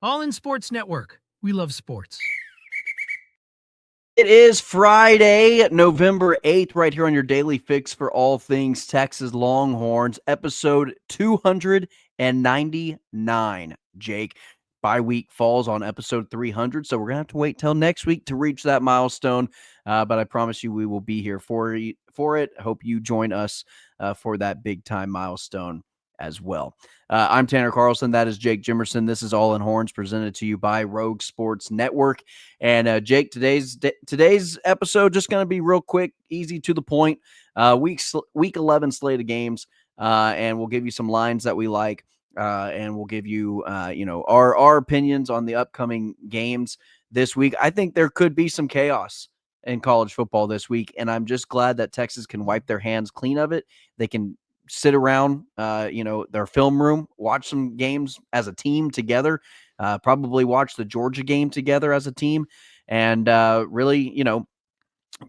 All in Sports Network. We love sports. It is Friday, November 8th, right here on your daily fix for all things Texas Longhorns, episode 299. Jake, bye week falls on episode 300, so we're going to have to wait till next week to reach that milestone. But I promise you we will be here for it. Hope you join us for that big time milestone as well. I'm Tanner Carlson. That is Jake Jimerson. This is All in Horns, presented to you by Rogue Sports Network. And Jake, today's episode just going to be real quick, easy to the point. Week 11 slate of games, and we'll give you some lines that we like, and we'll give you our opinions on the upcoming games this week. I think there could be some chaos in college football this week, and I'm just glad that Texas can wipe their hands clean of it. They can sit around, their film room, watch some games as a team together, probably watch the Georgia game together as a team, and really,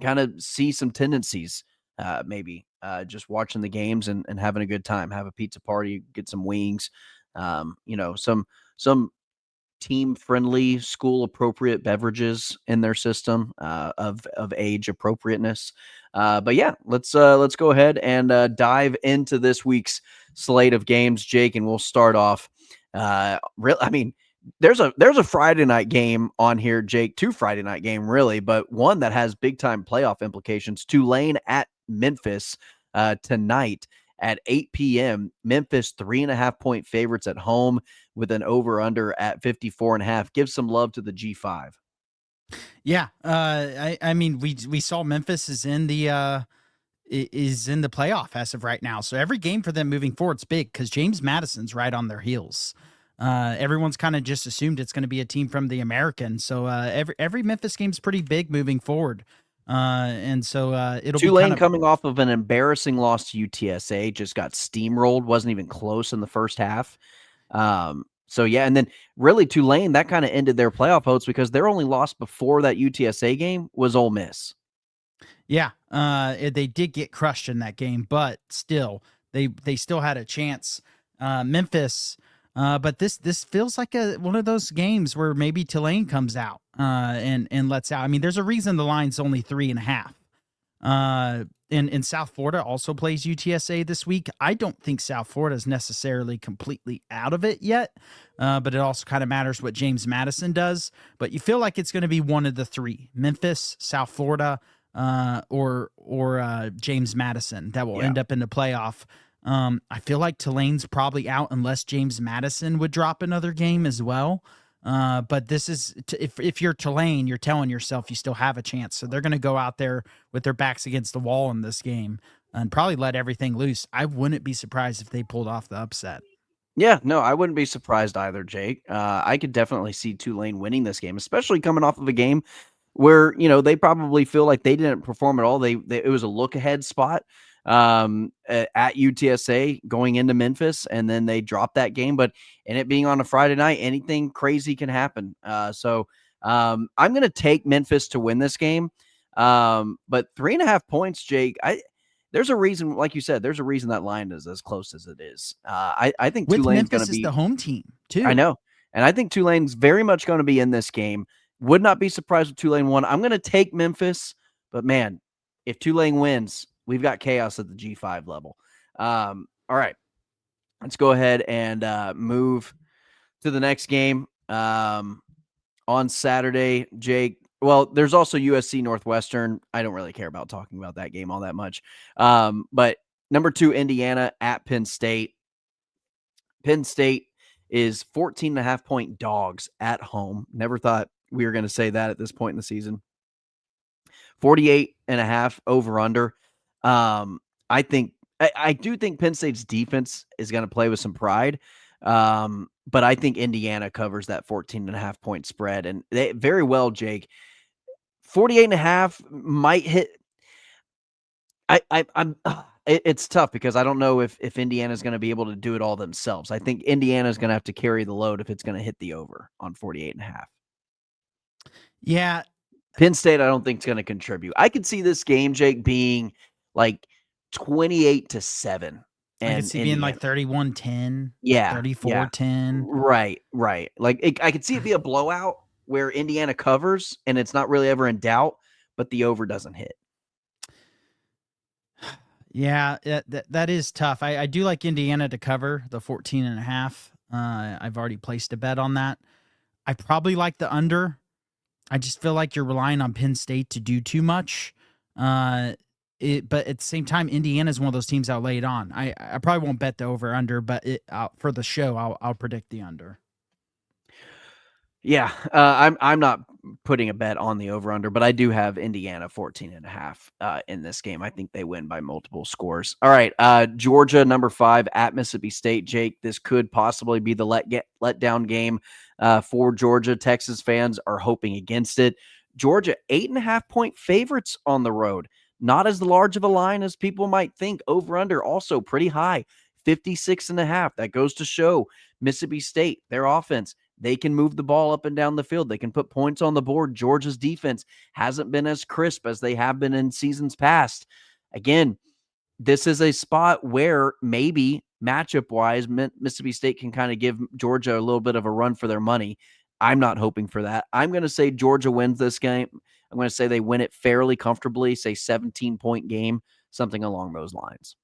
kind of see some tendencies, maybe just watching the games and having a good time, have a pizza party, get some wings, some team friendly, school appropriate beverages in their system, of age appropriateness. But yeah, let's go ahead and dive into this week's slate of games, Jake, and we'll start off. There's a Friday night game on here, Jake. Two Friday night game, really, but one that has big time playoff implications. Tulane at Memphis tonight at 8 p.m. Memphis 3.5-point favorites at home with an over under at 54.5. Give some love to the G5. Yeah, I mean we saw Memphis is in the playoff as of right now. So every game for them moving forward is big because James Madison's right on their heels. Everyone's kind of just assumed it's going to be a team from the American. So every Memphis game's pretty big moving forward. And so it'll Tulane be kind of coming off of an embarrassing loss to UTSA, just got steamrolled, wasn't even close in the first half. So yeah, and then really Tulane, that kind of ended their playoff hopes because their only loss before that UTSA game was Ole Miss. Yeah, they did get crushed in that game, but still, they still had a chance. Memphis, but this feels like one of those games where maybe Tulane comes out and lets out. I mean, there's a reason the line's only 3.5. In South Florida also plays UTSA this week. I don't think South Florida is necessarily completely out of it yet, but it also kind of matters what James Madison does. But you feel like it's going to be one of the three: Memphis, South Florida, or James Madison that will end up in the playoff. I feel like Tulane's probably out unless James Madison would drop another game as well. But this is if you're Tulane, you're telling yourself you still have a chance. So they're going to go out there with their backs against the wall in this game and probably let everything loose. I wouldn't be surprised if they pulled off the upset. Yeah, no, I wouldn't be surprised either, Jake. I could definitely see Tulane winning this game, especially coming off of a game where they probably feel like they didn't perform at all. It was a look ahead spot at UTSA going into Memphis, and then they dropped that game. But in it being on a Friday night, anything crazy can happen. So I'm going to take Memphis to win this game. But 3.5 points, Jake. There's a reason, like you said, there's a reason that line is as close as it is. I think with Tulane's going Memphis to be is the home team too. I know, and I think Tulane's very much going to be in this game. Would not be surprised if Tulane won. I'm going to take Memphis, but man, if Tulane wins, we've got chaos at the G5 level. All right, let's go ahead and move to the next game on Saturday, Jake. Well, there's also USC Northwestern. I don't really care about talking about that game all that much. But number 2, Indiana at Penn State. Penn State is 14.5-point dogs at home. Never thought we were going to say that at this point in the season. 48.5 over under. I do think Penn State's defense is going to play with some pride. But I think Indiana covers that 14.5-point spread. And they very well, Jake, 48.5 might hit. It's tough because I don't know if Indiana is going to be able to do it all themselves. I think Indiana is going to have to carry the load if it's going to hit the over on 48.5. Yeah. Penn State, I don't think is going to contribute. I could see this game, Jake, being like 28-7. I could and see being Indiana. like 31-10, Yeah, yeah. 34-10. Right, right. Like I could see it be a blowout where Indiana covers and it's not really ever in doubt, but the over doesn't hit. Yeah, that is tough. I do like Indiana to cover the 14.5. I've already placed a bet on that. I probably like the under. I just feel like you're relying on Penn State to do too much. But at the same time, Indiana is one of those teams I'll lay it on. I probably won't bet the over under, but for the show, I'll predict the under. Yeah, I'm not putting a bet on the over under, but I do have Indiana 14.5 in this game. I think they win by multiple scores. All right, Georgia number 5 at Mississippi State. Jake, this could possibly be the let down game for Georgia. Texas fans are hoping against it. Georgia 8.5-point favorites on the road. Not as large of a line as people might think. Over under also pretty high, 56.5. That goes to show Mississippi State, their offense. They can move the ball up and down the field. They can put points on the board. Georgia's defense hasn't been as crisp as they have been in seasons past. Again, this is a spot where maybe matchup-wise, Mississippi State can kind of give Georgia a little bit of a run for their money. I'm not hoping for that. I'm going to say Georgia wins this game. I'm going to say they win it fairly comfortably, say 17-point game, something along those lines.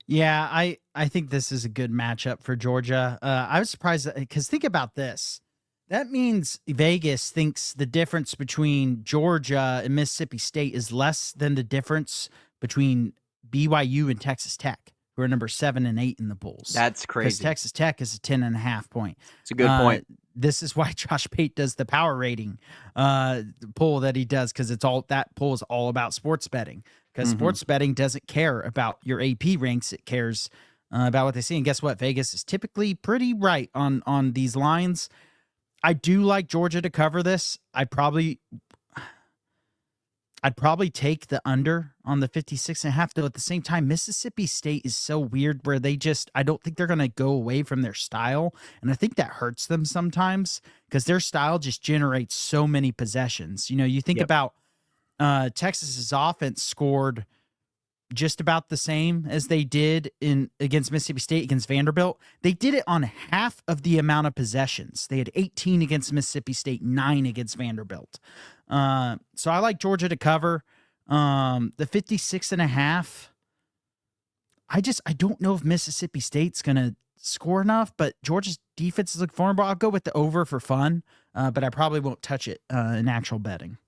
Yeah, I think this is a good matchup for Georgia. I was surprised because think about this. That means Vegas thinks the difference between Georgia and Mississippi State is less than the difference between BYU and Texas Tech, who are number 7 and 8 in the polls. That's Because crazy. Texas Tech is a 10.5 point. It's a good point. This is why Josh Pate does the power rating poll that he does, because that poll is all about sports betting. Because sports betting doesn't care about your AP ranks; it cares about what they see. And guess what? Vegas is typically pretty right on these lines. I do like Georgia to cover this. I'd probably take the under on the 56.5, though at the same time, Mississippi State is so weird where I don't think they're going to go away from their style. And I think that hurts them sometimes because their style just generates so many possessions. You think about Texas's offense scored just about the same as they did against Mississippi State against Vanderbilt. They did it on half of the amount of possessions. They had 18 against Mississippi State, 9 against Vanderbilt. So I like Georgia to cover the 56.5. I don't know if Mississippi State's going to score enough, but Georgia's defense is looking formidable. I'll go with the over for fun, but I probably won't touch it in actual betting.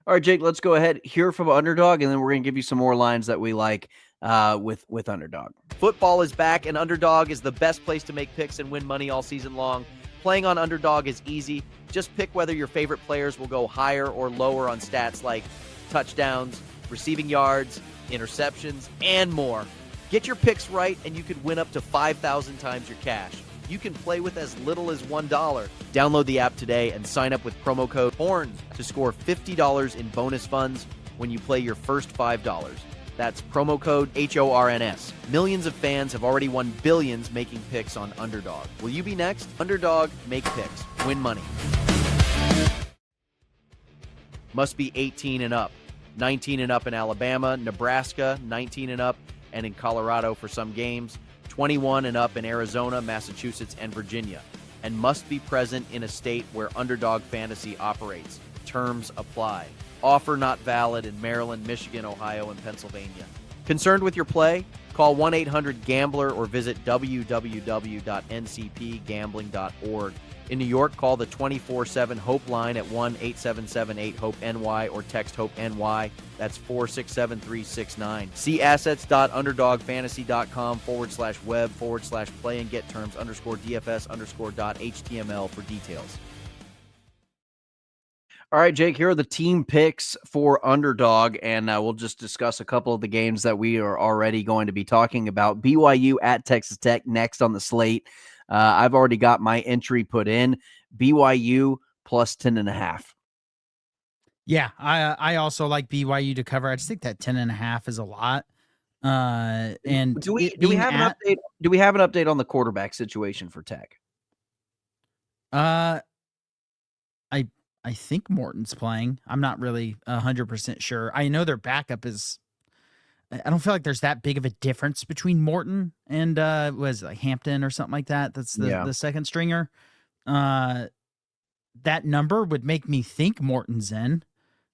All right, Jake, let's go ahead, hear from Underdog, and then we're going to give you some more lines that we like with Underdog. Football is back, and Underdog is the best place to make picks and win money all season long. Playing on Underdog is easy. Just pick whether your favorite players will go higher or lower on stats like touchdowns, receiving yards, interceptions, and more. Get your picks right, and you could win up to 5,000 times your cash. You can play with as little as $1. Download the app today and sign up with promo code HORNS to score $50 in bonus funds when you play your first $5. That's promo code HORNS. Millions of fans have already won billions making picks on Underdog. Will you be next? Underdog, make picks, win money. Must be 18 and up. 19 and up in Alabama, Nebraska, 19 and up, and in Colorado for some games. 21 and up in Arizona, Massachusetts, and Virginia, and must be present in a state where Underdog Fantasy operates. Terms apply. Offer not valid in Maryland, Michigan, Ohio, and Pennsylvania. Concerned with your play? Call 1-800-GAMBLER or visit www.ncpgambling.org. In New York, call the 24/7 HOPE line at 1-877-8-HOPE-NY or text HOPE-NY. That's 467-369. See assets.underdogfantasy.com/web/play and get terms _DFS_.html for details. All right, Jake, here are the team picks for Underdog, and we'll just discuss a couple of the games that we are already going to be talking about. BYU at Texas Tech next on the slate. I've already got my entry put in. BYU plus 10.5. Yeah, I also like BYU to cover. I just think that 10.5 is a lot. And do we have an update? Do we have an update on the quarterback situation for Tech? I think Morton's playing. I'm not really 100% sure. I know their backup is. I don't feel like there's that big of a difference between Morton and was it like Hampton or something like that. That's the second stringer. That number would make me think Morton's in.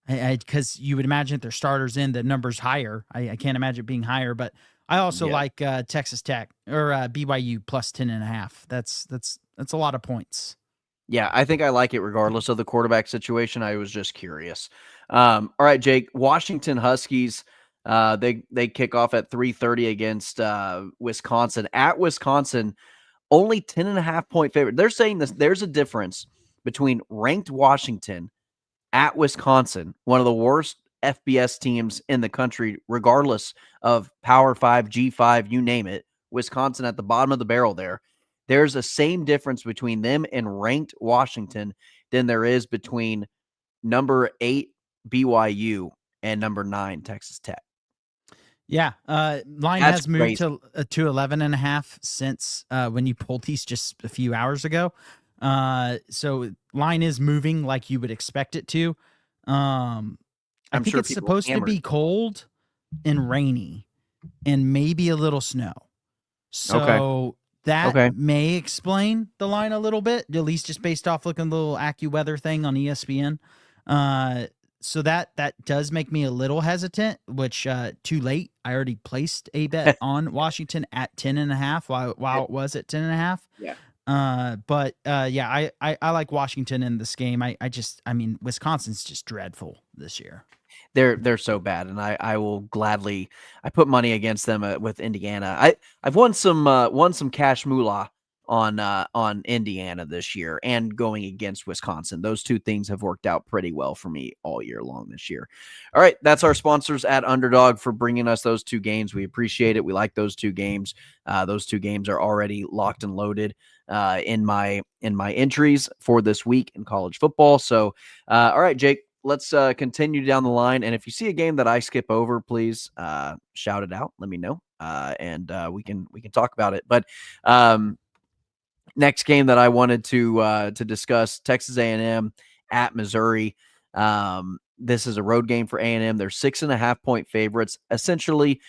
Because you would imagine if their starters in, the number's higher. I can't imagine it being higher, but I also like Texas Tech or BYU plus 10.5. That's a lot of points. Yeah, I think I like it regardless of the quarterback situation. I was just curious. All right, Jake. Washington Huskies. They kick off at 3:30 against Wisconsin. At Wisconsin, only 10.5-point favorite. They're saying this. There's a difference between ranked Washington at Wisconsin, one of the worst FBS teams in the country, regardless of Power 5, G5, you name it. Wisconsin at the bottom of the barrel there. There's a same difference between them and ranked Washington than there is between number 8 BYU and number 9 Texas Tech. Yeah, line That's has moved crazy. to 11.5 since when you pulled these just a few hours ago. So line is moving like you would expect it to. I think sure it's people supposed to be hammered. cold and rainy and maybe a little snow. So that may explain the line a little bit, at least just based off looking at the little AccuWeather thing on ESPN. So that does make me a little hesitant, which too late. I already placed a bet on Washington at 10.5 while it was at 10.5. Yeah. But I like Washington in this game. I mean, Wisconsin's just dreadful this year. They're so bad, and I will gladly I put money against them with Indiana. I've won some cash moolah on Indiana this year and going against Wisconsin. Those two things have worked out pretty well for me all year long this year. All right, that's our sponsors at Underdog for bringing us those two games. We appreciate it. We like those two games. Those two games are already locked and loaded in my entries for this week in college football. So, all right, Jake. Let's continue down the line. And if you see a game that I skip over, please shout it out. Let me know, and we can talk about it. But next game that I wanted to discuss: Texas A&M at Missouri. This is a road game for A&M. They're 6.5-point favorites, essentially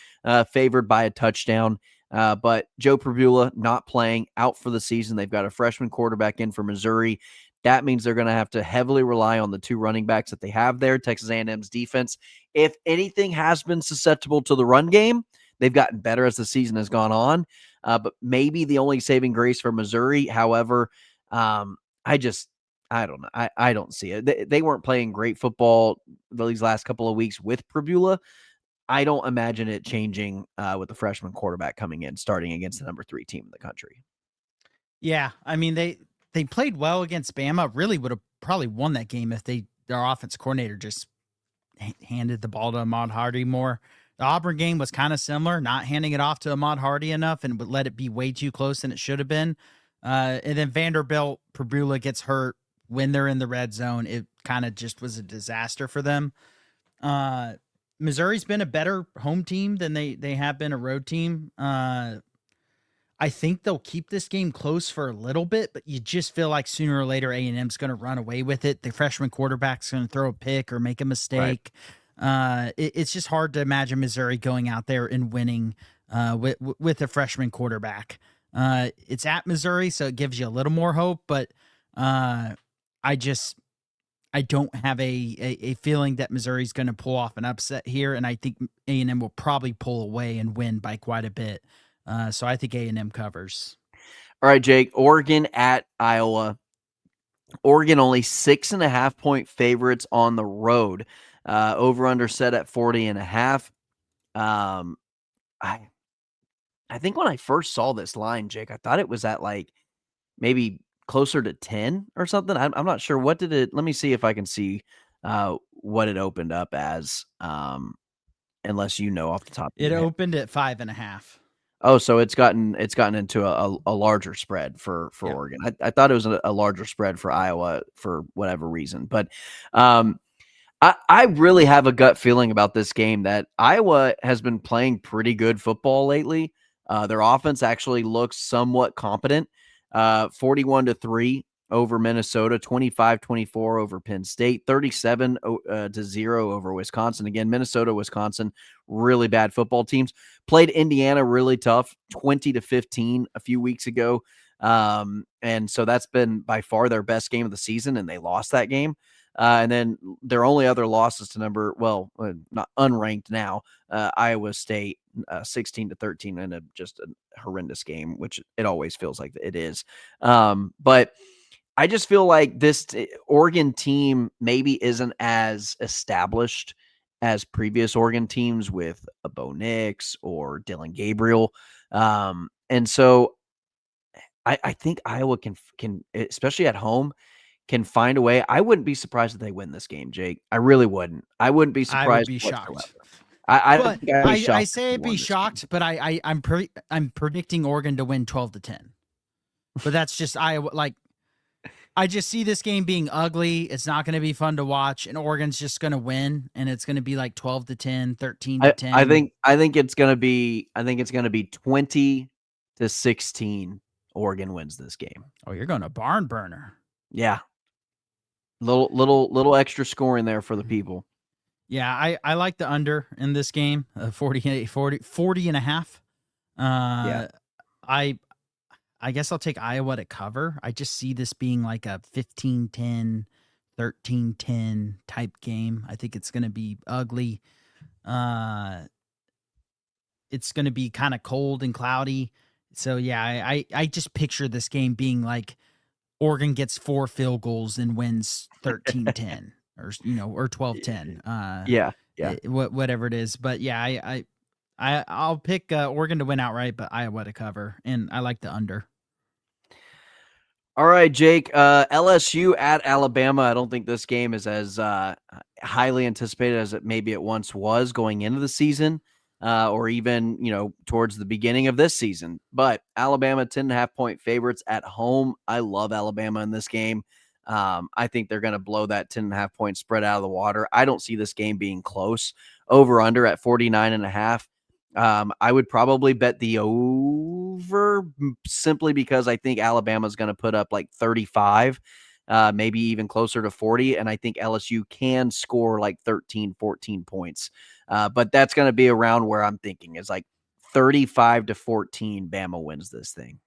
favored by a touchdown. But Joe Prabula not playing, out for the season. They've got a freshman quarterback in for Missouri. That means they're going to have to heavily rely on the two running backs that they have there. Texas A&M's defense, if anything, has been susceptible to the run game. They've gotten better as the season has gone on, but maybe the only saving grace for Missouri. However, I don't know. I don't see it. They weren't playing great football these last couple of weeks with Prabula. I don't imagine it changing with the freshman quarterback coming in, starting against the number 3 team in the country. Yeah, I mean, they played well against Bama. Really would have probably won that game if their offense coordinator just handed the ball to Ahmad Hardy more. The Auburn game was kind of similar, not handing it off to Ahmad Hardy enough and would let it be way too close than it should have been. And then Vanderbilt, Prabula gets hurt when they're in the red zone. It kind of just was a disaster for them. Missouri's been a better home team than they have been a road team. I think they'll keep this game close for a little bit, but you just feel like sooner or later A&M's going to run away with it. The freshman quarterback's going to throw a pick or make a mistake. Right. It's just hard to imagine Missouri going out there and winning with a freshman quarterback. It's at Missouri, so it gives you a little more hope, but I don't have a feeling that Missouri's going to pull off an upset here, and I think A&M will probably pull away and win by quite a bit. So I think A&M covers. All right, Jake. Oregon at Iowa. Oregon only 6.5-point favorites on the road. Over under set at 40.5. I think when I first saw this line, Jake, I thought it was at like maybe closer to 10 or something. I'm not sure. What did it? Let me see if I can see what it opened up as. Unless you know off the top of your head. It opened at 5.5. Oh, so it's gotten into a larger spread for Yeah. Oregon. I thought it was a larger spread for Iowa for whatever reason. But I really have a gut feeling about this game that Iowa has been playing pretty good football lately. Their offense actually looks somewhat competent. 41-3 over Minnesota, 25-24 over Penn State, 37-0 over Wisconsin. Again, Minnesota, Wisconsin, really bad football teams. Played Indiana really tough, 20-15 a few weeks ago. And so that's been by far their best game of the season, and they lost that game. And then their only other losses to not unranked now, Iowa State, 16-13 in just a horrendous game, which it always feels like it is. But I just feel like this Oregon team maybe isn't as established as previous Oregon teams with a Bo Nix or Dylan Gabriel. And so I think Iowa can, especially at home, can find a way. I wouldn't be surprised if they win this game, Jake. I really wouldn't. I wouldn't be surprised. I would be whatsoever. shocked. I But think I'd be shocked I if say they I'd be won this game. shocked, but I'm predicting Oregon to win 12-10. But that's just Iowa. Like, I just see this game being ugly. It's not going to be fun to watch, and Oregon's just going to win, and it's going to be like 12-10, 13-10. I think it's going to be 20-16. Oregon wins this game. Oh, you're going to barn burner. Yeah. Little extra scoring there for the people. Yeah, I like the under in this game, 40 and a half. Yeah. I guess I'll take Iowa to cover. I just see this being like a 15-10, 13-10 type game. I think it's going to be ugly. It's going to be kind of cold and cloudy. So, yeah, I just picture this game being like Oregon gets 4 field goals and wins 13-10 or 12-10. Yeah. Whatever it is. But, yeah, I'll pick Oregon to win outright, but Iowa to cover, and I like the under. All right, Jake. LSU at Alabama. I don't think this game is as highly anticipated as it once was going into the season, or even towards the beginning of this season. But Alabama 10.5-point favorites at home. I love Alabama in this game. I think they're going to blow that 10.5-point spread out of the water. I don't see this game being close. Over under at 49.5. I would probably bet the over simply because I think Alabama is going to put up like 35, maybe even closer to 40. And I think LSU can score like 13, 14 points. But that's going to be around where I'm thinking is like 35-14. Bama wins this thing.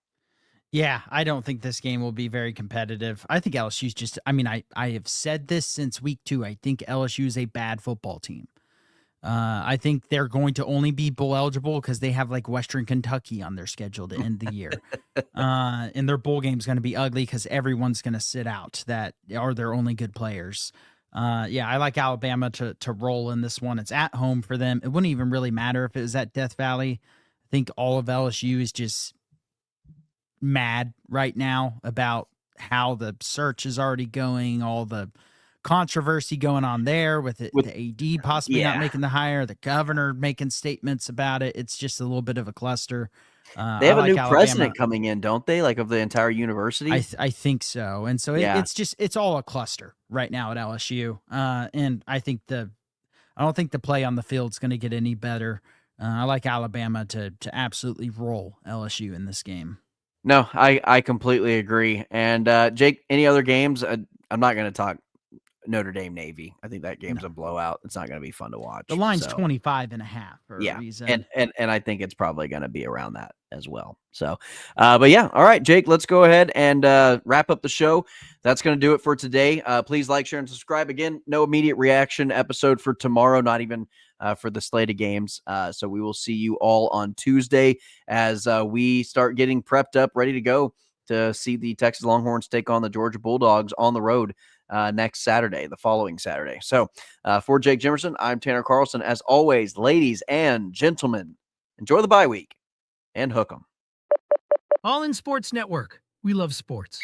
Yeah, I don't think this game will be very competitive. I think LSU's just, I have said this since week 2. I think LSU is a bad football team. I think they're going to only be bowl eligible because they have like Western Kentucky on their schedule to end the year. And their bowl game is going to be ugly because everyone's going to sit out that are their only good players. Yeah, I like Alabama to roll in this one. It's at home for them. It wouldn't even really matter if it was at Death Valley. I think all of LSU is just mad right now about how the search is already going, all the controversy going on there with the AD possibly not making the hire, the governor making statements about it. It's just a little bit of a cluster. They have a new president coming in, don't they? Like of the entire university? I think so. And so it's all a cluster right now at LSU. And I don't think the play on the field is going to get any better. I like Alabama to absolutely roll LSU in this game. No, I completely agree. And Jake, any other games? I'm not going to talk Notre Dame Navy. I think that game's a blowout. It's not going to be fun to watch. The line's 25.5 for a reason. And I think it's probably going to be around that as well. So, but yeah, all right, Jake, let's go ahead and wrap up the show. That's going to do it for today. Please like, share, and subscribe. Again, no immediate reaction episode for tomorrow, not even for the slate of games. So we will see you all on Tuesday as we start getting prepped up, ready to go to see the Texas Longhorns take on the Georgia Bulldogs on the road next Saturday, the following Saturday. So for Jake Jimerson, I'm Tanner Carlson. As always, ladies and gentlemen, enjoy the bye week and hook 'em. All in Sports Network. We love sports.